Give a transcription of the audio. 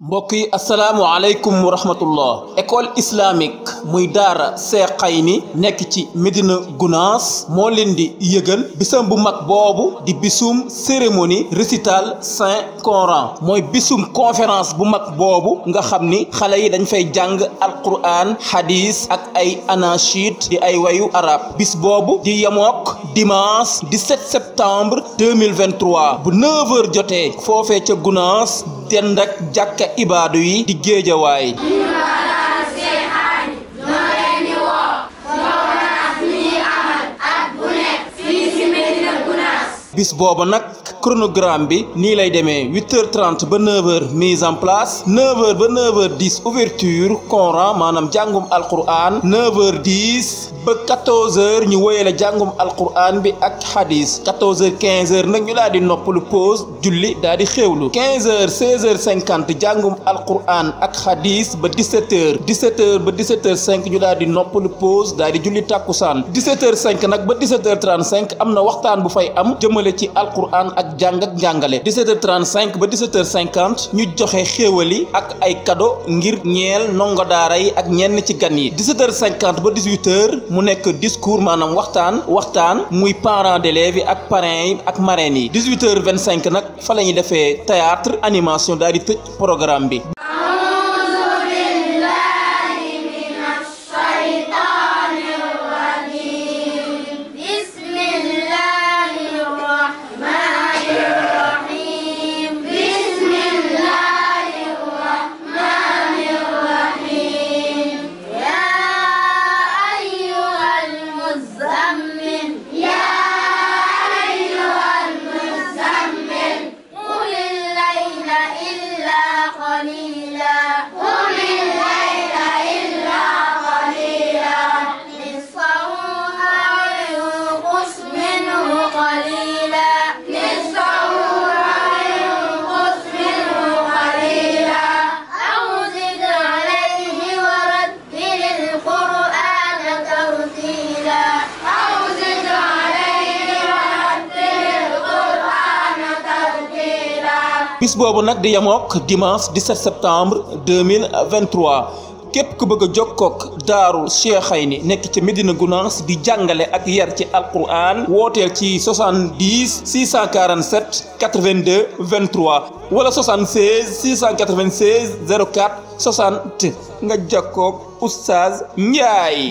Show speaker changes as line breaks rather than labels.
mbokk yi asalaamualeykum wa rahmatullah école islamique muy daara Cheikhaïni nekk ci Médina Gounass moo leen di yëgal bisam bu mag boobu di bisum cérémonie récital Saint Coran mooy bisum conférence bu mag boobu nga xam ni xale yi dañ fay jàng alquran hadis ak ay anachid di ay wayu arab bis boobu di yemook dimanche 17 septembre 2023 bu 9h jotee foofee ca Gounass dend ak jàkka ibaadu yi di géejawaay bis booba nag chronogramme bi nii lay demee 8h30 ba 9h mise en place 9h ba 9h10 ouverture Coran maanaam jàngum alquran 9h10 ba 14h ñu woyale jàngum alquran bi ak hadis 14h 15h nag ñu daal di noppalu pause julli daal di xéewlu 15h 16h50 jàngum alquran ak hadis ba 17h 17h ba 17h05 ñu daal di noppalu pause daal di julli tàkkusaan 17h05 nag ba 17h35 am na waxtaan bu fay am jëmale ci alquran ak jàng ak njàngale 17h35 ba 17h50 ñu joxe xéewali ak ay cadeau ngir ñeel ndongo daara yi ak ñenn ci gan yi 17h50 ba 18h mu nekk discours maanaam waxtaan muy parents d'élèves yi ak parrains yi ak marraines yi 18h25 nag fa la ñuy defee théâtre animation daal di tëj programme bi. bis boobu nag di yemook dimanche 17 septembre 2023 képp ku bëgg a jokkook daaru Cheikhaïni nekk ci Médina Gounass di jàngale ak yar ci alquran wooteel ci 70 647 82 23 wala 76 696 04 60 nga jokkook Oustaz Ndiaye.